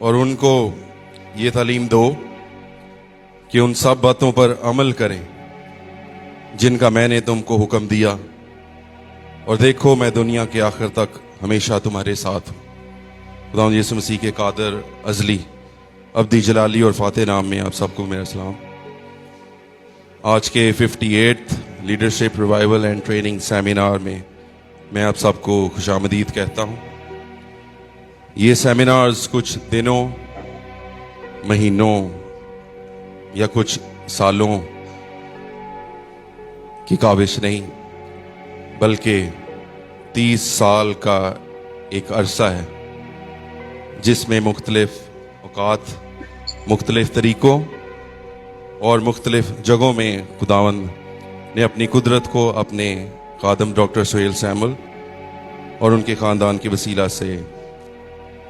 और उनको ये तालीम दो कि उन सब बातों पर अमल करें जिनका मैंने तुमको हुक्म दिया, और देखो मैं दुनिया के आखिर तक हमेशा तुम्हारे साथ हूँ। खुदावंद यीशु मसीह के कादर, अजली, अब्दी, जलाली और फाते नाम में आप सबको मेरा सलाम। आज के 58th leadership revival and training seminar में मैं आप सबको खुशामदीद कहता हूँ। ये सेमिनार्स कुछ दिनों, महीनों या कुछ सालों की काविश नहीं, बल्कि 30 साल का एक अरसा है जिसमें मुख्तलिफ औकात, मुख्तलिफ तरीकों और मुख्तलिफ जगहों में खुदावंद ने अपनी कुदरत को अपने खादम डॉक्टर सुहेल सैमुअल और उनके ख़ानदान के वसीला से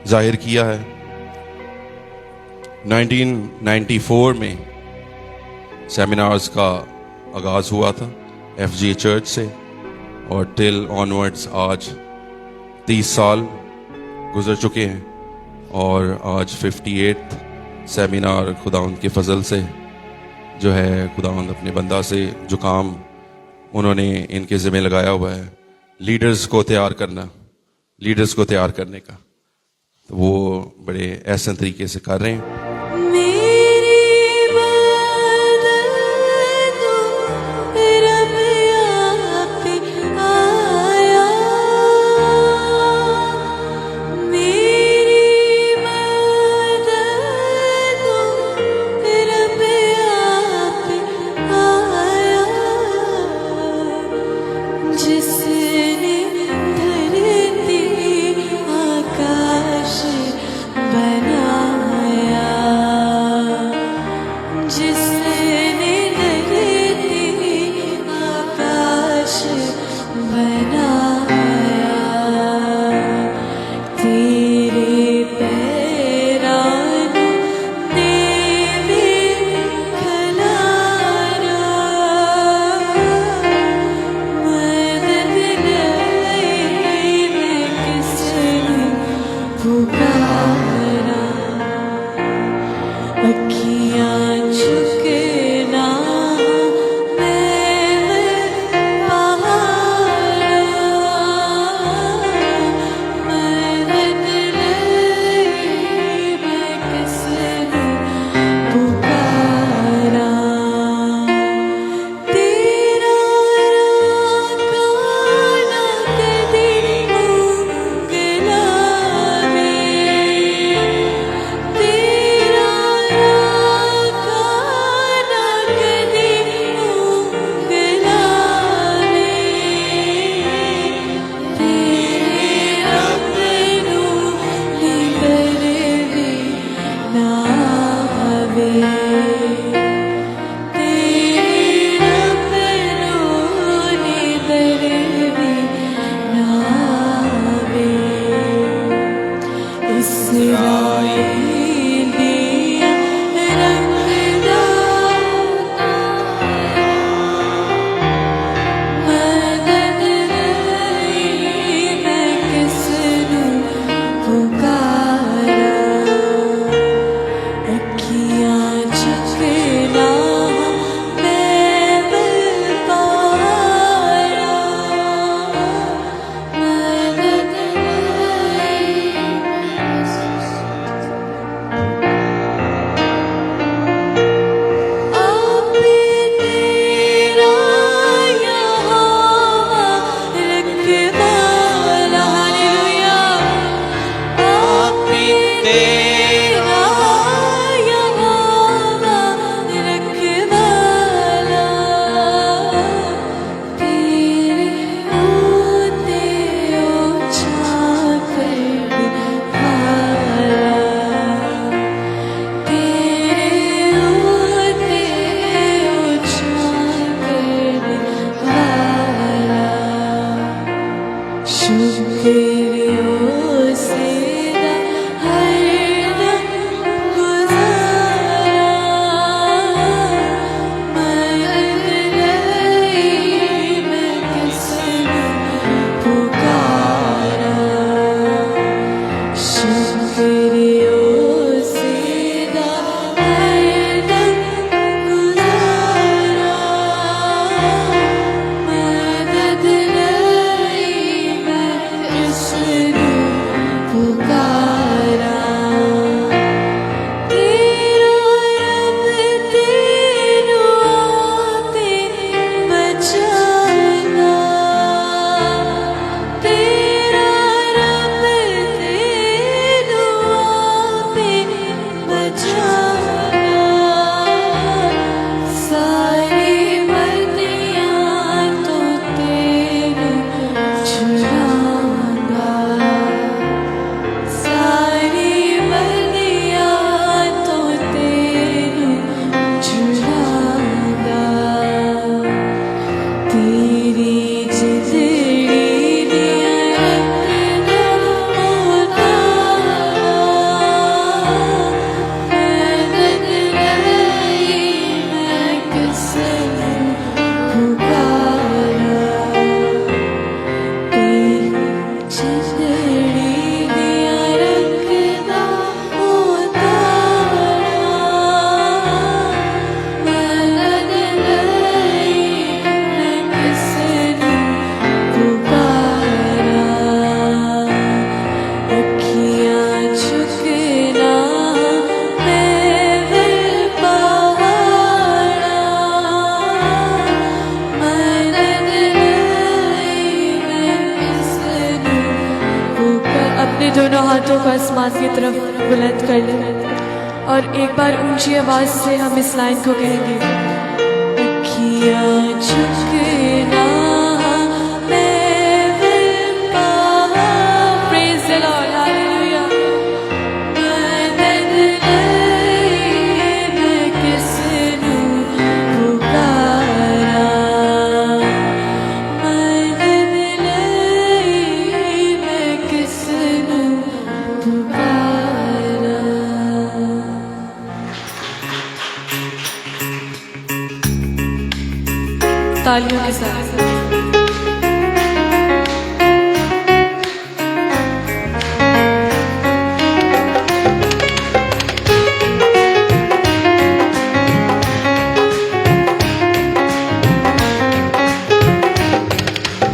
जाहिर किया है। 1994 में सेमिनार्स का आगाज़ हुआ था FGA चर्च से, और टिल ऑनवर्ड्स आज 30 साल गुजर चुके हैं, और आज 58th सेमिनार खुदावंद के फजल से जो है, खुदावंद अपने बंदा से जो काम उन्होंने इनके ज़िम्मे लगाया हुआ है लीडर्स को तैयार करना, लीडर्स को तैयार करने का, तो वो बड़े ऐसे तरीके से कर रहे हैं। शुक्रिया की तरफ बुलंद कर लें और एक बार ऊंची आवाज से हम इस लाइन को कहेंगे। अखियां झुकना तालियों के साथ।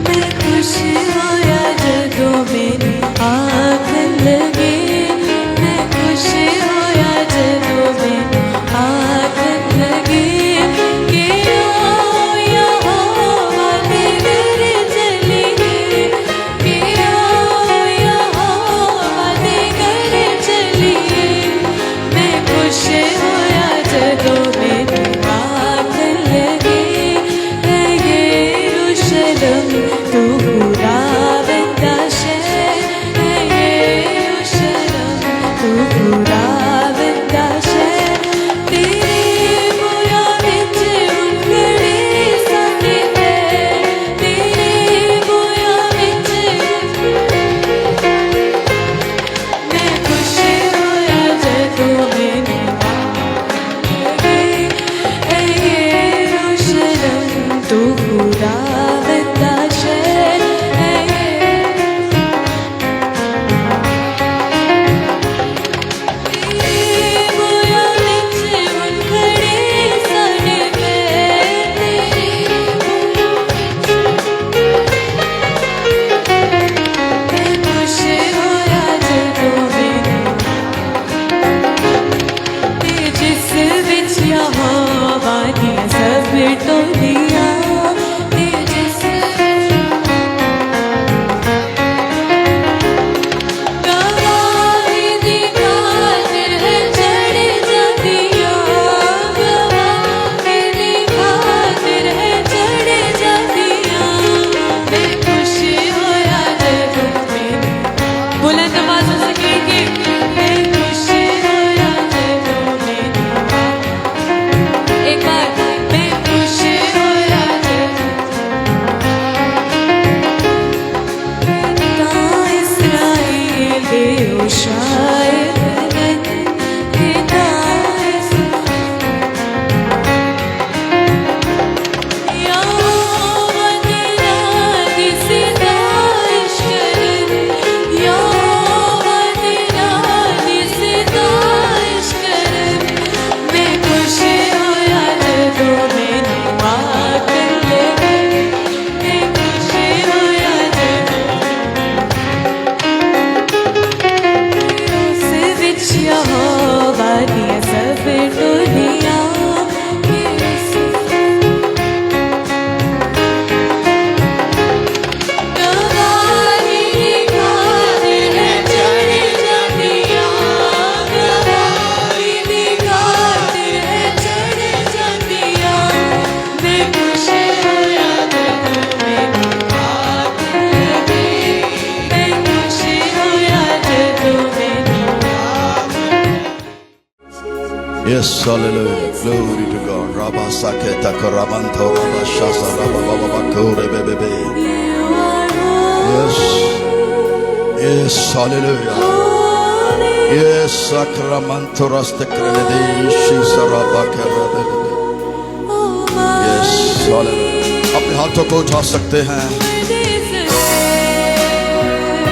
मैं खुश होया जदों मेरी आँख लगे, मैं खुश होया जदों मेरी आँख लगे। Yes, hallelujah. Glory to God. Rabba Saketa Karamanto Rabba Shasa Rabba Baba Bakure Bebe. Yes. Yes, hallelujah. Yes, Sakramanto Rastakrede Shisa Rabba Karabebe. Yes, hallelujah. अपने हाथों को उठा सकते हैं।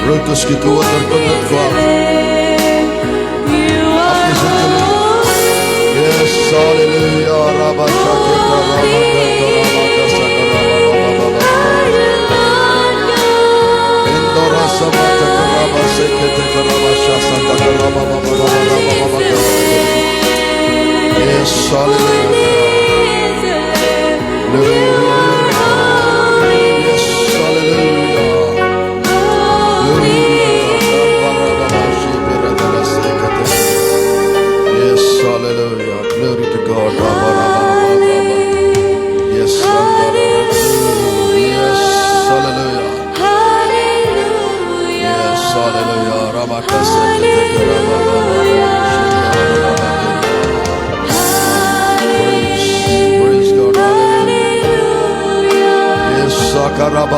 रुक उसकी कुव्वत और कुदरत को अपनी जिंदगी। Yes, hallelujah. Rabba Shaketa Rabba Kasa Rabba Indora Sabata Rabba Sekete Rabba Shasa Rabba Baba. Yes, hallelujah. Yes, hallelujah.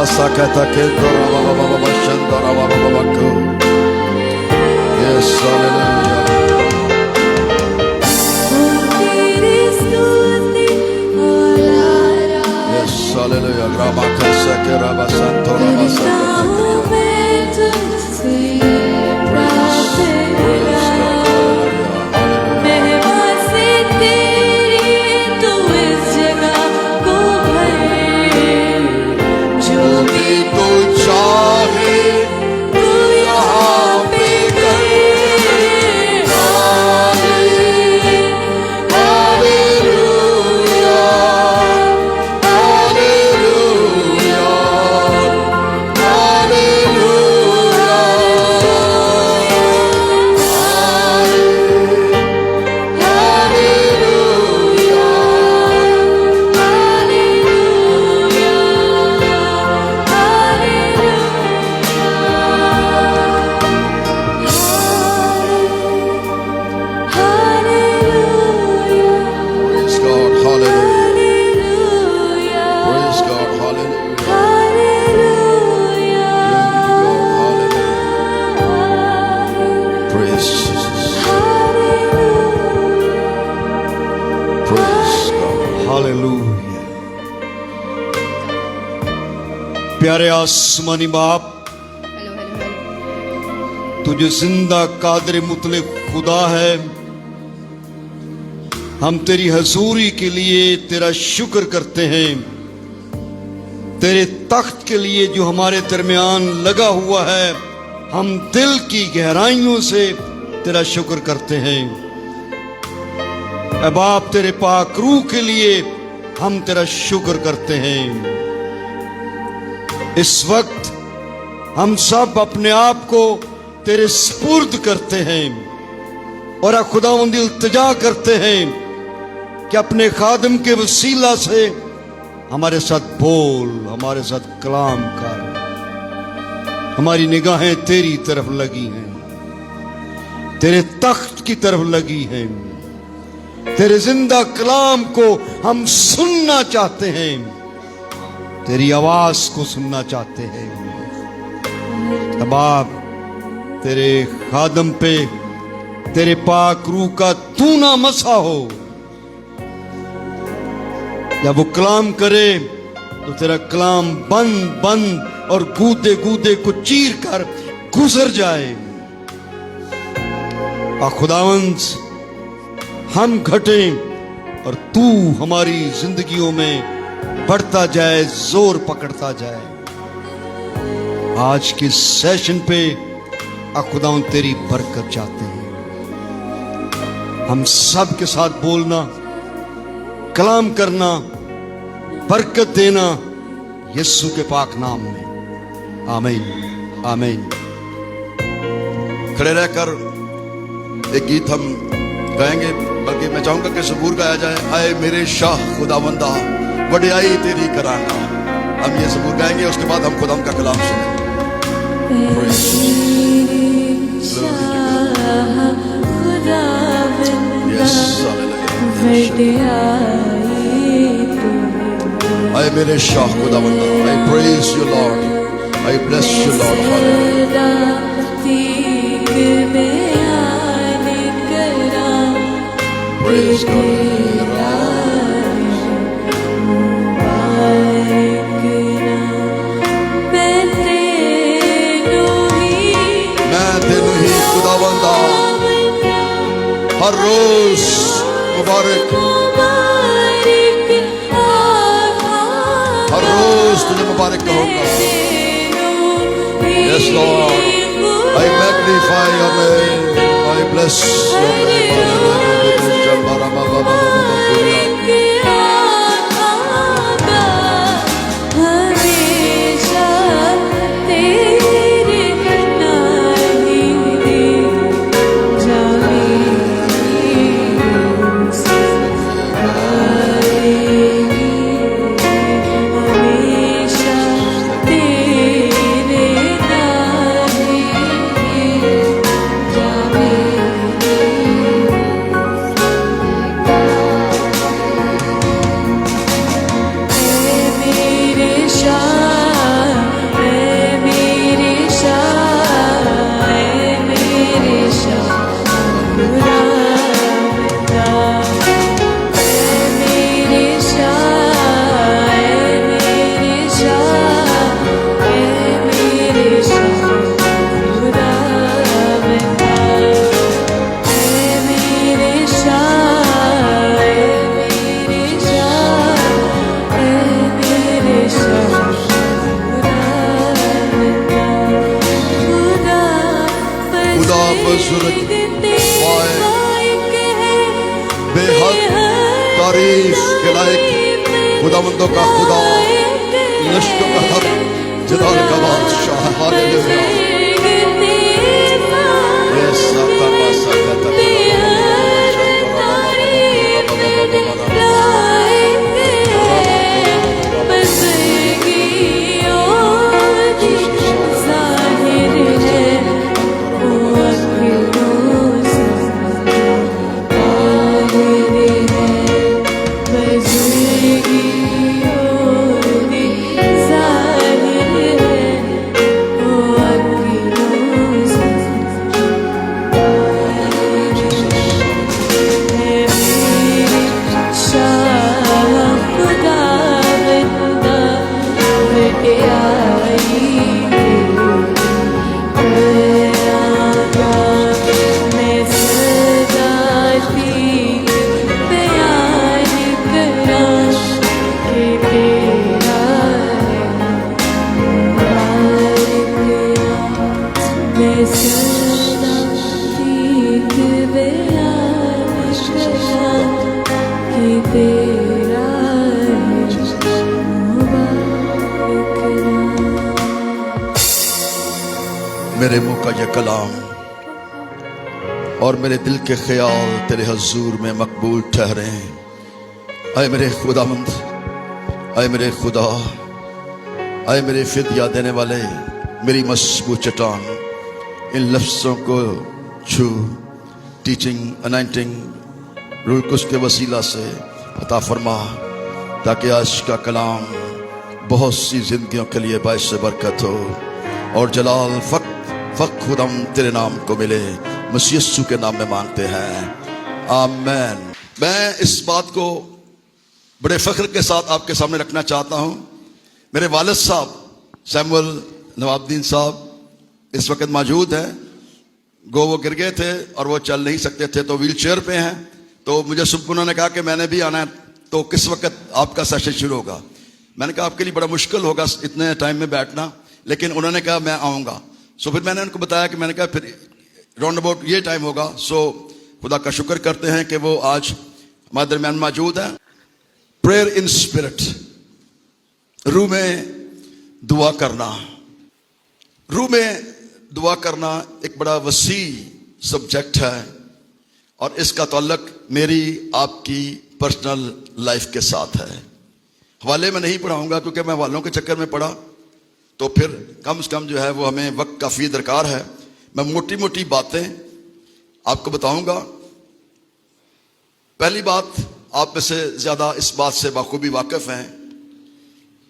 sakata kendo raba baba baba shanda raba baba bako. Yes, hallelujah. Yes, hallelujah. Raba kasa ke raba santo raba sakata. प्यारे आसमानी बाप, तू जो जिंदा कादर मुतलक खुदा है, हम तेरी हजूरी के लिए तेरा शुक्र करते हैं। तेरे तख्त के लिए जो हमारे दरमियान लगा हुआ है, हम दिल की गहराइयों से तेरा शुक्र करते हैं। ऐ बाप, तेरे पाक रूह के लिए हम तेरा शुक्र करते हैं। इस वक्त हम सब अपने आप को तेरे स्पुर्द करते हैं और खुदावंद इल्तिजा करते हैं कि अपने खादिम के वसीला से हमारे साथ बोल, हमारे साथ कलाम कर। हमारी निगाहें तेरी तरफ लगी हैं, तेरे तख्त की तरफ लगी हैं। तेरे जिंदा कलाम को हम सुनना चाहते हैं, तेरी आवाज को सुनना चाहते हैं। अब आप तेरे खादम पे तेरे पाक रूह का तूना मसा हो। जब वो कलाम करे तो तेरा कलाम बंद बंद और गूदे गूदे को चीर कर गुजर जाए। खुदावंद, हम घटें और तू हमारी जिंदगियों में बढ़ता जाए, जोर पकड़ता जाए। आज के सेशन पे खुदावंद तेरी बरकत चाहते हैं। हम सब के साथ बोलना, कलाम करना, बरकत देना यीशु के पाक नाम में। आमीन, आमीन। खड़े रहकर एक गीत हम गाएंगे, बल्कि मैं चाहूंगा कि सबूर गाया जाए। आए मेरे शाह खुदावंदा, वडियाई तेरी कराना। हम ये सबूर गाएंगे, उसके बाद हम खुदा का कलाम सुनेंगे। आए मेरे Shah खुदावंदा, I praise you Lord, I bless you Lord, praise God. हर रोज मुबारक, हर रोज तुझे मुबारक कहूंगा। Yes Lord, I magnify your name, I bless your name. तारीफ के लायक, खुदावंदों का खुदा, लश्करों का हक, जलाल का बादशाह। हालेलुया। यस सत्ता सत्ता मेरे मुंह का ये कलाम और मेरे दिल के ख्याल तेरे हजूर में मकबूल ठहरे। आए मेरे खुदावंद, आए मेरे खुदा, आए मेरे फिदिया देने वाले, मेरी मजबूत चट्टान, इन लफ्ज़ों को छू, टीचिंग अनाइंटिंग रूह कुछ के वसीला से अता फरमा, ताकि आज का कलाम बहुत सी जिंदगियों के लिए बाइस बरकत हो और जलाल फक खुदम तेरे नाम को मिले। मसीह यीशु के नाम में मांगते हैं, आमीन। मैं इस बात को बड़े फख्र के साथ आपके सामने रखना चाहता हूं। मेरे वालिद साहब सैमुअल नवाबुद्दीन साहब इस वक्त मौजूद हैं। वो गिर गए थे और वो चल नहीं सकते थे, तो व्हील चेयर पे हैं। तो मुझे सुबह उन्होंने कहा कि मैंने भी आना है, तो किस वक्त आपका सेशन शुरू होगा। मैंने कहा आपके लिए बड़ा मुश्किल होगा इतने टाइम में बैठना, लेकिन उन्होंने कहा मैं आऊँगा। सो फिर मैंने उनको बताया कि मैंने कहा फिर राउंड अबाउट ये टाइम होगा। सो खुदा का शुक्र करते हैं कि वो आज हमारे दरमियान मौजूद है। प्रेयर इन स्पिरिट, रूह में दुआ करना। रूह में दुआ करना एक बड़ा वसी सब्जेक्ट है और इसका ताल्लुक मेरी आपकी पर्सनल लाइफ के साथ है। हवाले में नहीं पढ़ाऊंगा क्योंकि मैं हवालों के चक्कर में पढ़ा तो फिर कम से कम जो है वो हमें वक्त काफ़ी दरकार है। मैं मोटी मोटी बातें आपको बताऊंगा। पहली बात, आप में से ज़्यादा इस बात से बाखूबी वाकिफ़ हैं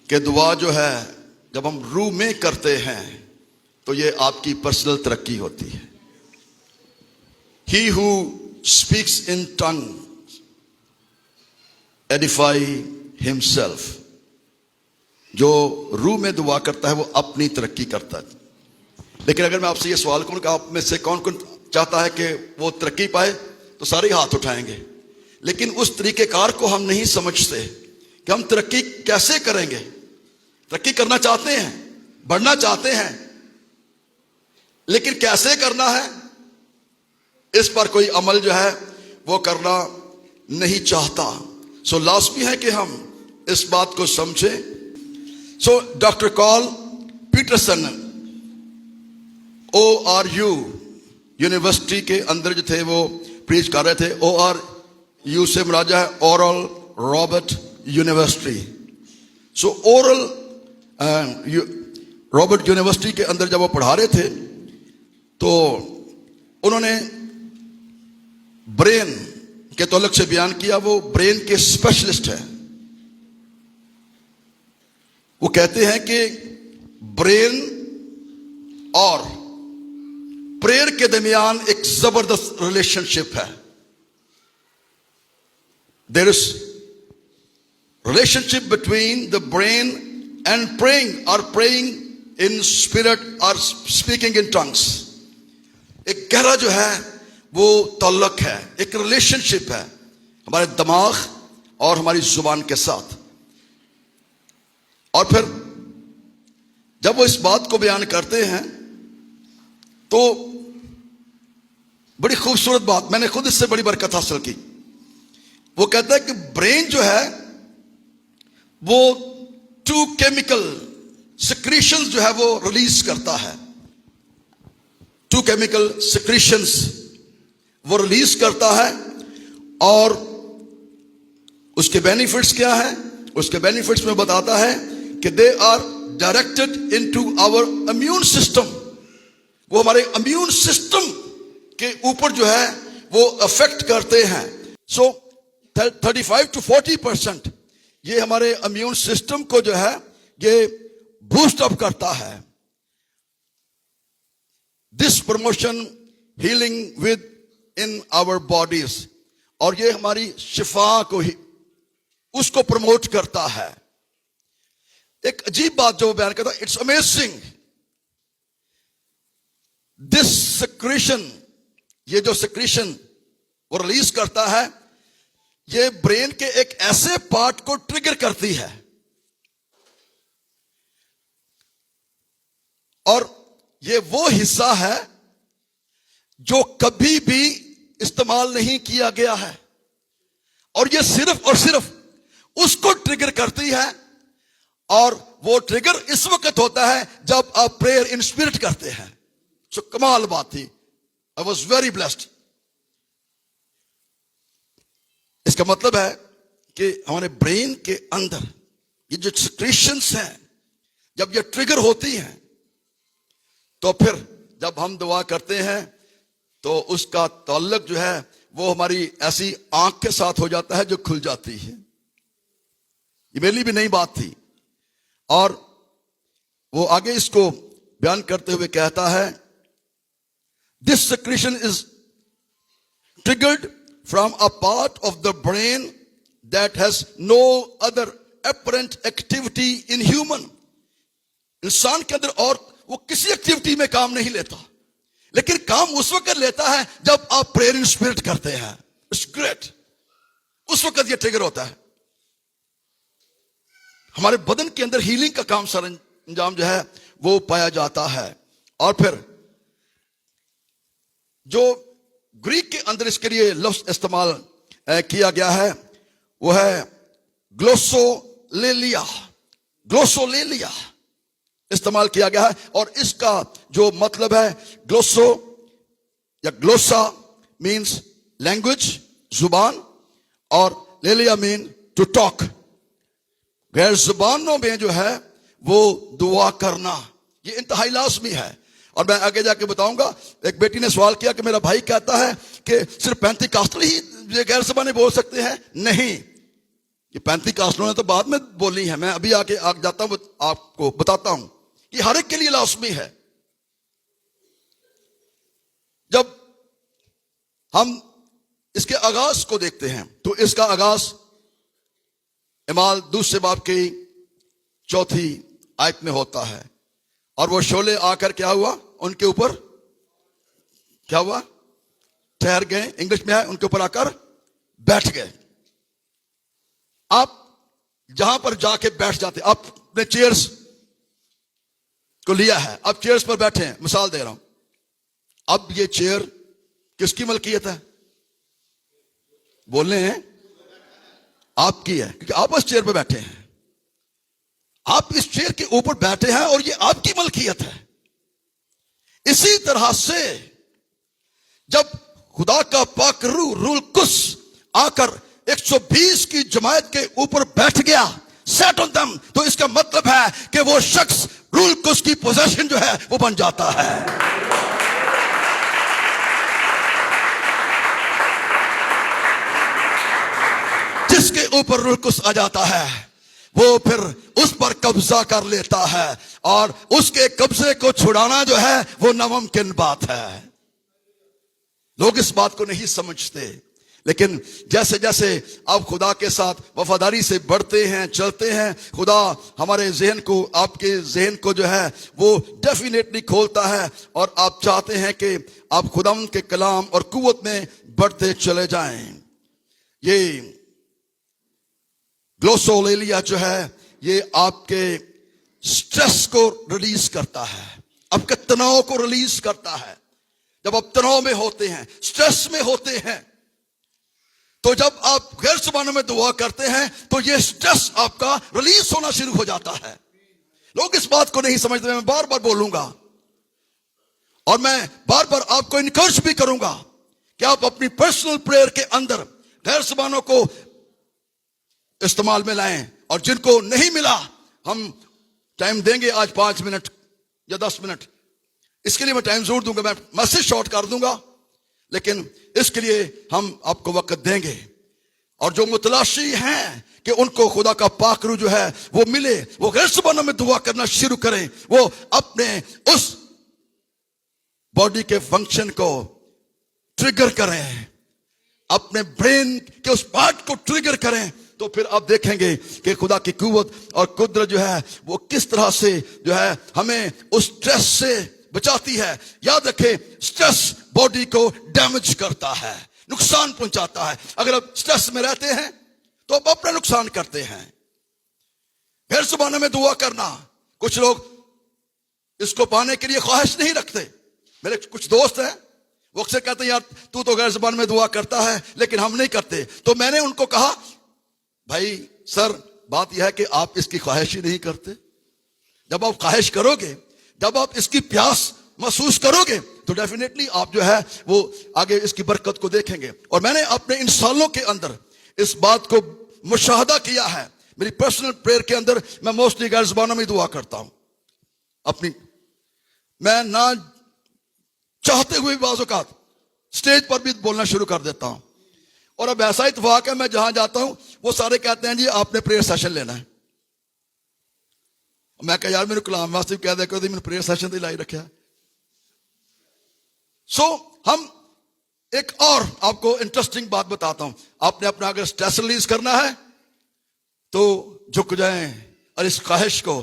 कि दुआ जो है जब हम रूह में करते हैं तो ये आपकी पर्सनल तरक्की होती है। He who speaks in tongue Edify himself. जो रूह में दुआ करता है वो अपनी तरक्की करता है। लेकिन अगर मैं आपसे ये सवाल करूं कि आप में से कौन कौन चाहता है कि वो तरक्की पाए, तो सारे हाथ उठाएंगे। लेकिन उस तरीक़ेकार को हम नहीं समझते कि हम तरक्की कैसे करेंगे। तरक्की करना चाहते हैं, बढ़ना चाहते हैं, लेकिन कैसे करना है, इस पर कोई अमल जो है वो करना नहीं चाहता। सो लाज़मी है कि हम इस बात को समझें। So doctor Carl Peterson ORU university के अंदर जो थे वो प्रीच कर रहे थे। ORU से मुराजा है ओरल रॉबर्ट यूनिवर्सिटी। सो ओरल रॉबर्ट यूनिवर्सिटी के अंदर जब वो पढ़ा रहे थे तो उन्होंने ब्रेन के तौलक से बयान किया। वो ब्रेन के स्पेशलिस्ट हैं। वो कहते हैं कि ब्रेन और प्रेयर के दरमियान एक जबरदस्त रिलेशनशिप है। There is relationship between the brain and praying और प्रेइंग इन स्पिरिट और स्पीकिंग इन टंग्स। एक गहरा जो है वो ताल्लुक है, एक रिलेशनशिप है हमारे दिमाग और हमारी जुबान के साथ। और फिर जब वो इस बात को बयान करते हैं तो बड़ी खूबसूरत बात, मैंने खुद इससे बड़ी बरकत हासिल की। वो कहता है कि ब्रेन जो है वो 2 केमिकल सिक्रीशंस जो है वो रिलीज करता है। 2 केमिकल सिक्रीशंस वो रिलीज करता है, और उसके बेनिफिट्स क्या है? उसके बेनिफिट्स में बताता है कि they are directed into our immune system. वो हमारे इम्यून सिस्टम के ऊपर जो है वो अफेक्ट करते हैं। सो 35 to 40% ये हमारे इम्यून सिस्टम को जो है ये बूस्ट अप करता है। This promotion healing within our bodies, और ये हमारी शिफा को ही उसको प्रमोट करता है। एक अजीब बात जो बयान करता है, इट्स अमेजिंग, दिस सिक्रीशन, ये जो सिक्रीशन वो रिलीज करता है, ये ब्रेन के एक ऐसे पार्ट को ट्रिगर करती है, और ये वो हिस्सा है जो कभी भी इस्तेमाल नहीं किया गया है, और ये सिर्फ और सिर्फ उसको ट्रिगर करती है। और वो ट्रिगर इस वक्त होता है जब आप प्रेयर इन स्पिरिट करते हैं। सो कमाल बात थी, आई वॉज वेरी ब्लेस्ड। इसका मतलब है कि हमारे ब्रेन के अंदर ये जो सिक्रीशंस हैं, जब ये ट्रिगर होती हैं, तो फिर जब हम दुआ करते हैं तो उसका ताल्लुक जो है वो हमारी ऐसी आंख के साथ हो जाता है जो खुल जाती है। ये मेरे लिए भी नई बात थी। और वो आगे इसको बयान करते हुए कहता है, this secretion is triggered from a part of the brain that has no other apparent activity in human. इंसान के अंदर और वो किसी एक्टिविटी में काम नहीं लेता, लेकिन काम उस वक्त लेता है जब आप प्रेयर इन स्पिरिट करते हैं। इट्स ग्रेट, उस वक्त ये ट्रिगर होता है। हमारे बदन के अंदर हीलिंग का काम सर अंजाम जो है वो पाया जाता है। और फिर जो ग्रीक के अंदर इसके लिए लफ्ज इस्तेमाल किया गया है वो है ग्लोसोलेलिया। ग्लोसोलेलिया इस्तेमाल किया गया है, और इसका जो मतलब है, ग्लोसो या ग्लोसा मीन्स लैंग्वेज, जुबान, और लेलिया मीन टू टॉक। गैर जुबानों में जो है वो दुआ करना, ये इंतहाई लाजमी है। और मैं आगे जाके बताऊंगा, एक बेटी ने सवाल किया कि मेरा भाई कहता है कि सिर्फ पेंतीकास्टल ही ये गैर जुबानें बोल सकते हैं। नहीं, ये पेंतीकास्टलों ने तो बाद में बोली है, मैं अभी आगे जाता हूं, आपको बताता हूं कि हर एक के लिए लाजमी है। जब हम इसके आगाज को देखते हैं तो इसका आगाज इमाल दूसरे बाब की 4th आयत में होता है, और वो शोले आकर क्या हुआ, उनके ऊपर क्या हुआ, ठहर गए। इंग्लिश में है उनके ऊपर आकर बैठ गए। आप जहां पर जाके बैठ जाते, आपने चेयर्स को लिया है, आप चेयर्स पर बैठे हैं, मिसाल दे रहा हूं। अब ये चेयर किसकी मलकियत है? बोलने हैं आपकी है, क्योंकि आप उस चेयर पर बैठे हैं। आप इस चेयर के ऊपर बैठे हैं और ये आपकी मलकियत है। इसी तरह से जब खुदा का पाक रूल कुस आकर 120 की जमात के ऊपर बैठ गया, सेट ऑन देम, तो इसका मतलब है कि वो शख्स रूल कुस की पोजीशन जो है वो बन जाता है। जिसके ऊपर रूल कुस आ जाता है वो फिर उस पर कब्जा कर लेता है, और उसके कब्जे को छुड़ाना जो है वो नामुमकिन बात है। लोग इस बात को नहीं समझते, लेकिन जैसे जैसे आप खुदा के साथ वफादारी से बढ़ते हैं, चलते हैं, खुदा हमारे जहन को, आपके जहन को जो है वो डेफिनेटली खोलता है, और आप चाहते हैं कि आप खुदा के कलाम और कुव्वत में बढ़ते चले जाएं। ये ग्लोसोलेलिया जो है ये आपके स्ट्रेस को रिलीज करता है, आपके तनाव को रिलीज करता है। जब आप तनाव में होते हैं, स्ट्रेस में होते हैं, तो जब आप गैर जुबानों में दुआ करते हैं तो ये स्ट्रेस आपका रिलीज होना शुरू हो जाता है। लोग इस बात को नहीं समझते, मैं बार बार बोलूंगा और मैं बार बार आपको इनकरेज भी करूंगा कि आप अपनी पर्सनल प्रेयर के अंदर गैर जुबानों को इस्तेमाल में लाएं। और जिनको नहीं मिला, हम टाइम देंगे आज 5 मिनट या 10 मिनट, इसके लिए मैं टाइम जरूर दूंगा, मैं मैसेज शॉर्ट कर दूंगा, लेकिन इसके लिए हम आपको वक्त देंगे। और जो मुतलाशी हैं कि उनको खुदा का पाक रूह जो है वो मिले, वो गैर जुबानों में दुआ करना शुरू करें, वो अपने उस बॉडी के फंक्शन को ट्रिगर करें, अपने ब्रेन के उस पार्ट को ट्रिगर करें, तो फिर आप देखेंगे कि खुदा की कुव्वत और कुदरत जो है वो किस तरह से जो है हमें उस स्ट्रेस से बचाती है। याद रखें, स्ट्रेस बॉडी को डैमेज करता है, नुकसान पहुंचाता है। अगर आप स्ट्रेस में रहते हैं तो आप अपना नुकसान करते हैं। गैर जुबानों में दुआ करना, कुछ लोग इसको पाने के लिए ख्वाहिश नहीं रखते। मेरे कुछ दोस्त हैं, वो अक्सर कहते हैं यार तू तो गैर जुबान में दुआ करता है लेकिन हम नहीं करते। तो मैंने उनको कहा भाई सर, बात यह है कि आप इसकी ख्वाहिश ही नहीं करते। जब आप ख्वाहिश करोगे, जब आप इसकी प्यास महसूस करोगे, तो डेफिनेटली आप जो है वो आगे इसकी बरकत को देखेंगे। और मैंने अपने इन सालों के अंदर इस बात को मुशाहदा किया है। मेरी पर्सनल प्रेयर के अंदर मैं मोस्टली गैर जुबानों में दुआ करता हूं अपनी, मैं ना चाहते हुए बाज़ औक़ात स्टेज पर भी बोलना शुरू कर देता हूं। और अब ऐसा इत्तेफाक है, मैं जहां जाता हूं वो सारे कहते हैं जी आपने प्रेयर सेशन लेना है। मैं कहा यार मेरे कलाम वास्ते कह दे मैंने प्रेयर सेशन तो लाई रखा है। सो हम एक और आपको इंटरेस्टिंग बात बताता हूं। आपने अपना अगर स्ट्रेस रिलीज करना है तो झुक जाएं और इस ख्वाहिश को,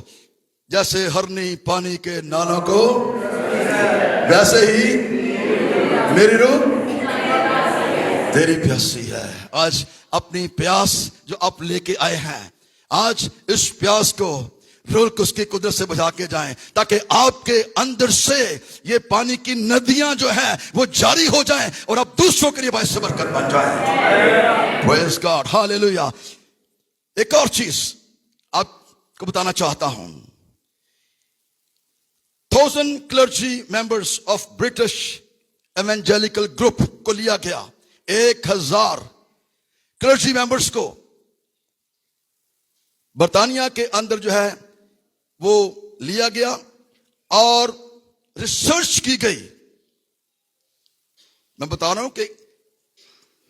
जैसे हरनी पानी के नालों को वैसे ही मेरी रूह तेरी प्यासी है। आज अपनी प्यास जो आप लेके आए हैं, आज इस प्यास को रूह उसकी कुदरत से बुझा के जाएं, ताकि आपके अंदर से ये पानी की नदियां जो हैं वो जारी हो जाएं और आप दूसरों के लिए बाइस बरकत बन जाएं। Praise God, hallelujah. एक और चीज आपको बताना चाहता हूं। 1000 clergy members of British evangelical group को लिया गया। 1000 क्लर्जी मेंबर्स को बर्तानिया के अंदर जो है वो लिया गया और रिसर्च की गई। मैं बता रहा हूं कि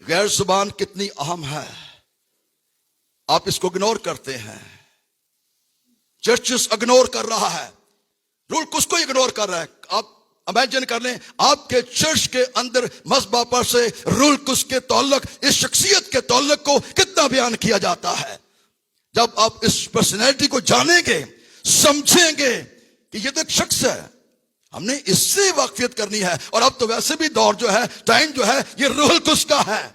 गैर जुबान कितनी अहम है, आप इसको इग्नोर करते हैं। चर्चेस इग्नोर कर रहा है, रूल किसको इग्नोर कर रहा है। आप इमेजिन कर लें, आपके चर्च के अंदर मज़हब पर से रूल कुस के तौल्लुक, इस शख्सियत के तौल्लुक को कितना बयान किया जाता है। जब आप इस पर्सनैलिटी को जानेंगे, समझेंगे कि ये तो एक शख्स है, हमने इससे वाकफियत करनी है। और अब तो वैसे भी दौर जो है, टाइम जो है, ये रूहुल कुस का है।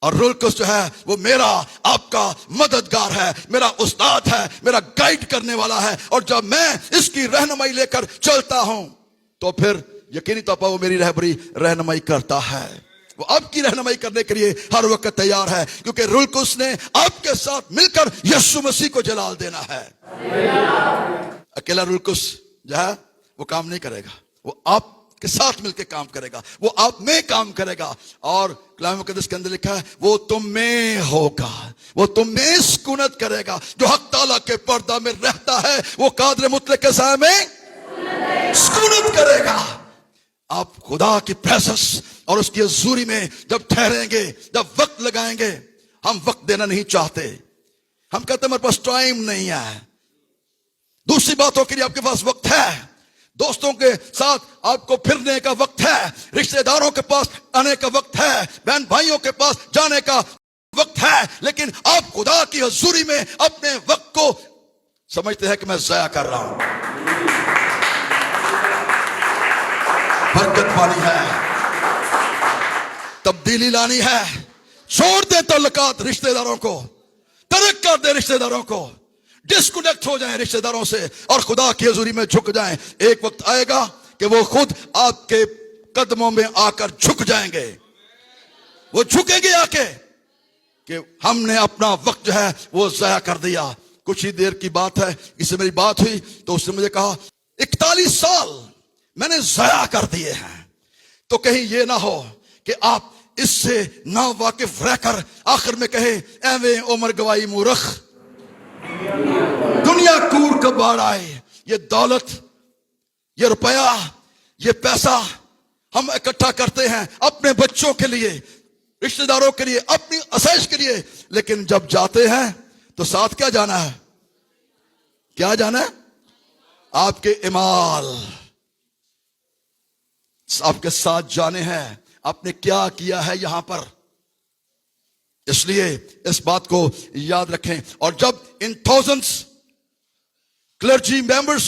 और रूहुल कुस जो है वो मेरा आपका मददगार है, मेरा उस्ताद है, मेरा गाइड करने वाला है। और जब मैं इसकी रहनुमाई लेकर चलता हूं तो फिर यकीनी तौर पर वो मेरी रहनुमाई करता है। वो आपकी रहनुमाई करने के लिए हर वक्त तैयार है, क्योंकि रूहुल कुस ने आपके साथ मिलकर यीशु मसीह को जलाल देना है। अकेला रूहुल कुस जो है वो काम नहीं करेगा, वो आपके साथ मिलकर काम करेगा, वो आप में काम करेगा। और कलाम मुक़द्दस के अंदर लिखा है वो तुम में होगा, वो तुम में सुकूनत करेगा। जो हक ताला के पर्दा में रहता है वो कादर मुतलक के साए में सुकूनत करेगा। आप खुदा की प्रेजेंस और उसकी हजूरी में जब ठहरेंगे, जब वक्त लगाएंगे, हम वक्त देना नहीं चाहते। हम कहते हैं हमारे पास टाइम नहीं है। दूसरी बातों के लिए आपके पास वक्त है, दोस्तों के साथ आपको फिरने का वक्त है, रिश्तेदारों के पास आने का वक्त है, बहन भाइयों के पास जाने का वक्त है। लेकिन आप खुदा की हजूरी में अपने वक्त को समझते हैं कि मैं ज़ाया कर रहा हूं। बरकत पानी है, तब्दीली लानी है। छोड़ दे तल्लुकात रिश्तेदारों को, तरक कर दे रिश्तेदारों को, डिस्कनेक्ट हो जाएं रिश्तेदारों से और खुदा की हजूरी में झुक जाएं। एक वक्त आएगा कि वो खुद आपके कदमों में आकर झुक जाएंगे। वो झुकेंगे आके कि हमने अपना वक्त जो है वो जाया कर दिया। कुछ ही देर की बात है, इससे मेरी बात हुई तो उसने मुझे कहा 41 साल मैंने जाया कर दिए हैं। तो कहीं ये ना हो कि आप इससे ना वाकिफ रहकर आखिर में कहे एवे उम्र गवाई मूर्ख। दुनिया कूड़ कबाड़ आए, ये दौलत, ये रुपया, ये पैसा हम इकट्ठा करते हैं अपने बच्चों के लिए, रिश्तेदारों के लिए, अपनी आसाइश के लिए, लेकिन जब जाते हैं तो साथ क्या जाना है? क्या जाना है? आपके इमाल आपके साथ जाने हैं। आपने क्या किया है यहां पर, इसलिए इस बात को याद रखें। और जब इन थाउजेंड्स क्लर्जी मेंबर्स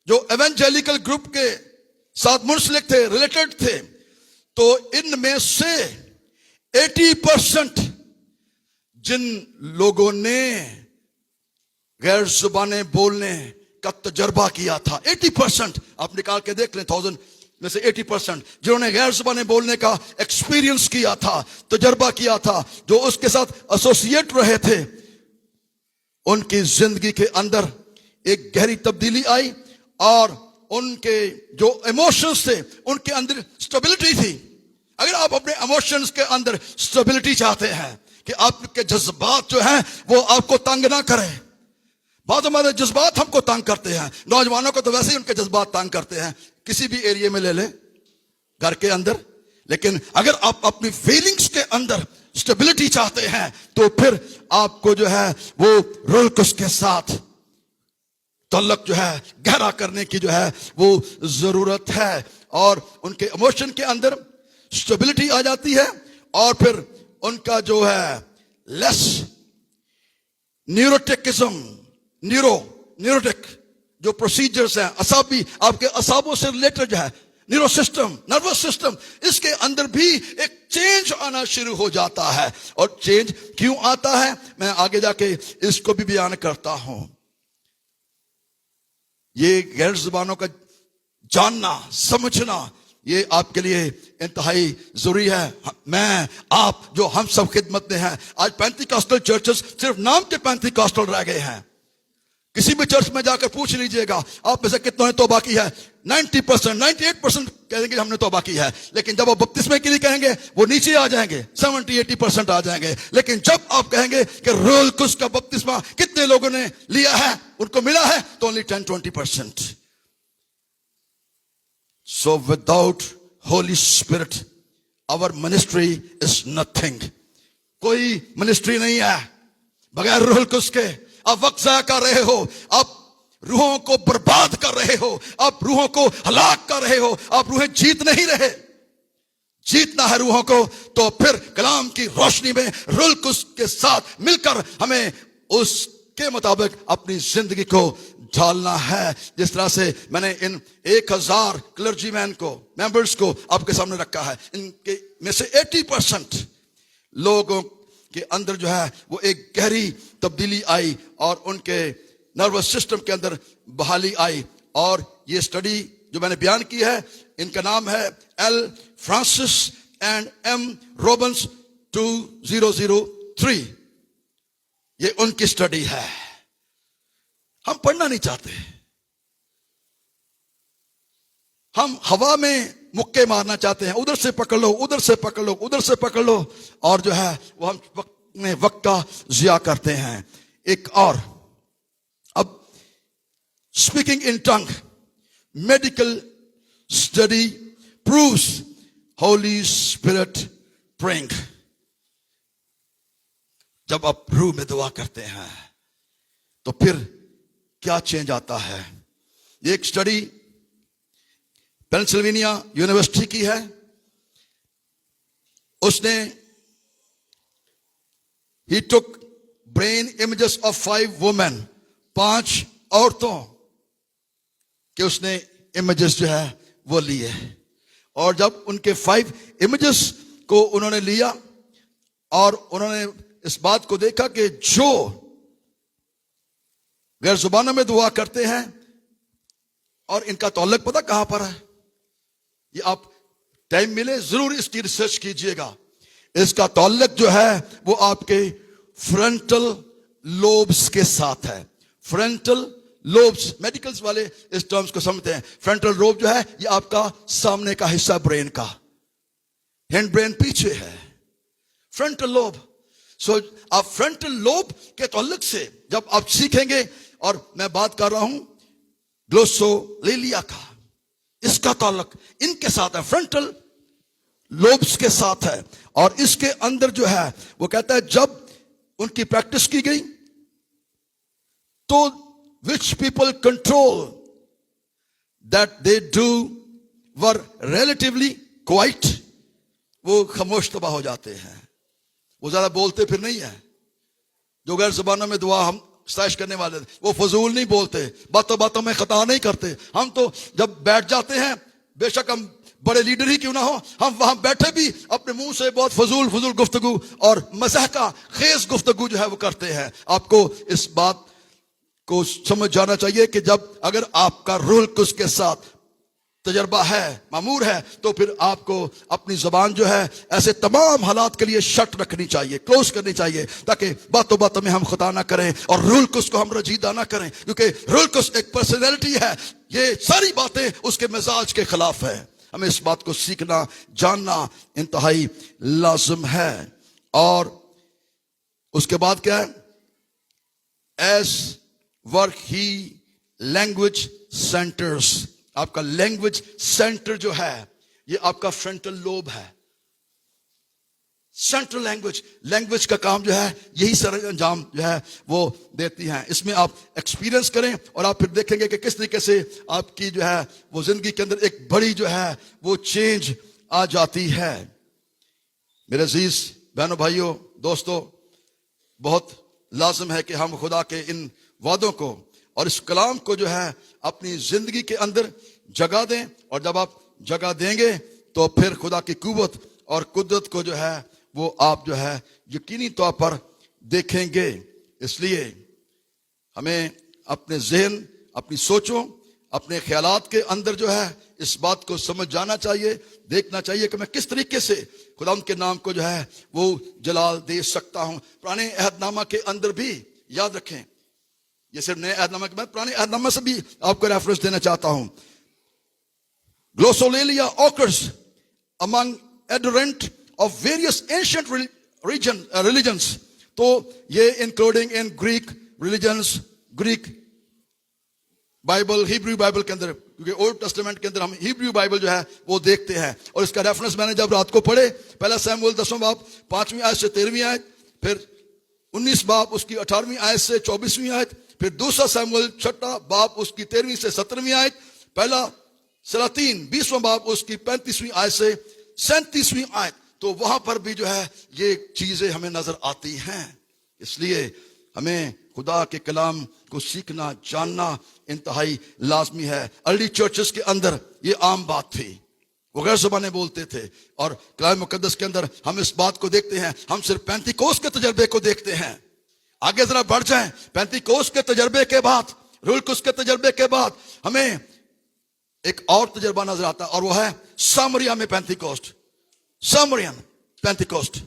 जो एवेंजेलिकल ग्रुप के साथ मुंसलिक थे, रिलेटेड थे, तो इनमें से 80% जिन लोगों ने गैर जुबाने बोलने का तजर्बा किया था, 80% आप निकाल के देख लें, 1000 में से 80% जिन्होंने गैर जुबाने बोलने का एक्सपीरियंस किया था, तजर्बा किया था, जो उसके साथ एसोसिएट रहे थे, उनकी जिंदगी के अंदर एक गहरी तब्दीली आई और उनके जो इमोशंस थे उनके अंदर स्टेबिलिटी थी। अगर आप अपने इमोशंस के अंदर स्टेबिलिटी चाहते हैं कि आपके जज्बात जो हैं वो आपको तंग ना करें, बाद हमारे जज्बात हमको तंग करते हैं, नौजवानों को तो वैसे ही उनके जज्बात तंग करते हैं, किसी भी एरिया में ले लें, घर के अंदर। लेकिन अगर आप अपनी फीलिंग्स के अंदर स्टेबिलिटी चाहते हैं तो फिर आपको जो है वो रुल्क के साथ तल्लक जो है गहरा करने की जो है वो जरूरत है। और उनके इमोशन के अंदर स्टेबिलिटी आ जाती है और फिर उनका जो है लेस न्यूरोटिक जो प्रोसीजर्स हैं, असाबी, आपके असाबों से रिलेटेड जो है न्यूरो सिस्टम, नर्वस सिस्टम, इसके अंदर भी एक चेंज आना शुरू हो जाता है। और चेंज क्यों आता है मैं आगे जाके इसको भी बयान करता हूं। ये गैर जुबानों का जानना, समझना, ये आपके लिए इंतहाई जरूरी है। मैं, आप, जो हम सब खिदमत में हैं, आज पेंटिकॉस्टल चर्चेस सिर्फ नाम के पेंटिकॉस्टल रह गए हैं। किसी भी चर्च में जाकर पूछ लीजिएगा आप में से कितनों ने तौबा की है, 90%, 98% कहेंगे हमने तौबा की है। लेकिन जब आप बपतिस्मे के लिए कहेंगे वो नीचे आ जाएंगे, 70-80% आ जाएंगे। लेकिन जब आप कहेंगे कि रोल कुछ का बपतिस्मा कितने लोगों ने लिया है, उनको मिला है, तो only 10-20%। So without Holy Spirit, our ministry is nothing. कोई मिनिस्ट्री नहीं है बगैर रूह कुछ के। आप वक्त ज़ाया कर रहे हो, आप रूहों को बर्बाद कर रहे हो, आप रूहों को हलाक कर रहे हो, आप रूहें जीत नहीं रहे। जीतना है रूहों को तो फिर कलाम की रोशनी में रूह कुछ के साथ मिलकर हमें उसके मुताबिक अपनी जिंदगी को ढालना है। जिस तरह से मैंने इन 1000 क्लर्जीमैन को, मेंबर्स को आपके सामने रखा है, इनके में से 80% लोगों के अंदर जो है वो एक गहरी तब्दीली आई और उनके नर्वस सिस्टम के अंदर बहाली आई। और ये स्टडी जो मैंने बयान की है, इनका नाम है L Francis and M Robbins 2003। ये उनकी स्टडी है। हम पढ़ना नहीं चाहते, हम हवा में मुक्के मारना चाहते हैं, उधर से पकड़ लो, उधर से पकड़ लो, उधर से पकड़ लो, और जो है वो हम वक्त का जिया करते हैं। एक और, अब speaking in tongue, medical study proves Holi spirit praying. जब आप रूह में दुआ करते हैं तो फिर क्या चेंज आता है। एक स्टडी पेंसिल्वेनिया यूनिवर्सिटी की है, उसने he took brain images of 5 women, 5 औरतों के उसने इमेजेस जो है वो लिए, और जब उनके 5 इमेजेस को उन्होंने लिया और उन्होंने इस बात को देखा कि जो गैर जुबानों में दुआ करते हैं और इनका तौल्लक पता कहां पर है, ये आप टाइम मिले जरूर इसकी रिसर्च कीजिएगा। इसका ताल्लुक जो है वो आपके फ्रंटल लोब्स के साथ है। फ्रंटल लोब्स, मेडिकल्स वाले इस टर्म्स को समझते हैं। फ्रंटल लोब जो है ये आपका सामने का हिस्सा ब्रेन का, हैंड ब्रेन पीछे है, फ्रंटल लोब। सो आप फ्रंटल लोब के ताल्लुक से जब आप सीखेंगे, और मैं बात कर रहा हूं ग्लोसोलेलिया का, इसका ताल्लुक इनके साथ है, फ्रंटल लोब्स के साथ है। और इसके अंदर जो है वो कहता है जब उनकी प्रैक्टिस की गई तो which people control that they do were relatively quiet, वो खामोश तबाह हो जाते हैं, वो ज्यादा बोलते फिर नहीं है। जो गैर ज़बानों में दुआ हम स्टैश करने वाले थे, वो फजूल नहीं बोलते, बातों बातों में खता नहीं करते। हम तो जब बैठ जाते हैं, बेशक हम बड़े लीडर ही क्यों ना हो, हम वहां बैठे भी अपने मुंह से बहुत फजूल गुफ्तगू और मज़ाह का खेज गुफ्तगू जो है वो करते हैं। आपको इस बात को समझ जाना चाहिए कि जब अगर आपका रूल उसके साथ तजर्बा है, मामूर है, तो फिर आपको अपनी जबान जो है ऐसे तमाम हालात के लिए शट रखनी चाहिए, क्लोज करनी चाहिए, ताकि बातों बातों में हम खुदा ना करें और रूल को हम रजीदा ना करें, क्योंकि रूल एक पर्सनैलिटी है। ये सारी बातें उसके मिजाज के खिलाफ है। हमें इस बात को सीखना, जानना इंतहाई लाजिम है। और उसके बाद क्या है, एज वर्क ही लैंग्वेज सेंटर्स, आपका लैंग्वेज सेंटर जो है ये आपका फ्रंटल लोब है। सेंट्रल लैंग्वेज का काम जो है यही सर अंजाम जो है वो देती हैं। इसमें आप एक्सपीरियंस करें और आप फिर देखेंगे कि किस तरीके से आपकी जो है वो जिंदगी के अंदर एक बड़ी जो है वो चेंज आ जाती है। मेरे अजीज बहनों, भाइयों, दोस्तों, बहुत लाजिम है कि हम खुदा के इन वादों को और इस कलाम को जो है अपनी जिंदगी के अंदर जगह दें, और जब आप जगह देंगे तो फिर खुदा की कुव्वत और कुदरत को जो है वो आप जो है यकीनी तौर पर देखेंगे। इसलिए हमें अपने जहन, अपनी सोचों, अपने ख्यालात के अंदर जो है इस बात को समझ जाना चाहिए, देखना चाहिए कि मैं किस तरीके से खुदा उनके नाम को जो है वो जलाल दे सकता हूं। पुराने अहदनामा के अंदर भी याद रखें, ये सिर्फ नए अहदनामा के बाद पुराने अहदनामा से भी आपको रेफरेंस देना चाहता हूं। ग्लोसोलेलिया occurs among adherents of various ancient religions, तो ये including in Greek religions, Greek Bible, Hebrew Bible के अंदर, क्योंकि ओल्ड टेस्टामेंट के अंदर हम हिब्रू बाइबल जो है वो देखते हैं। और इसका रेफरेंस मैंने जब रात को पढ़े, पहला शमूएल 10वां बाब 5वीं आयत से 13वीं आयत, फिर 19 बाब उसकी 18वीं आयत से 24वीं आयत, फिर दूसरा शमूएल 6 बाब उसकी 13वीं से 17वीं आयत, पहला सलातीन 20वां बाब उसकी 35वीं आयत से 37वीं आयत, तो वहां पर भी जो है ये चीजें हमें नजर आती हैं। इसलिए हमें खुदा के कलाम को सीखना, जानना इंतहाई लाजमी है। अर्ली चर्चेस के अंदर ये आम बात थी, वो गैर ज़बानें बोलते थे, और कलाम मुकद्दस के अंदर हम इस बात को देखते हैं। हम सिर्फ पेंतीकोस्त के तजर्बे को देखते हैं। आगे जरा बढ़ जाएं, पेंतीकोस्त के तजर्बे के बाद, रूल कुस के तजर्बे के बाद हमें एक और तजर्बा नजर आता है, और वो है सामरिया में पेंतीकोस्ट, सामरियन पेंतीकोस्ट।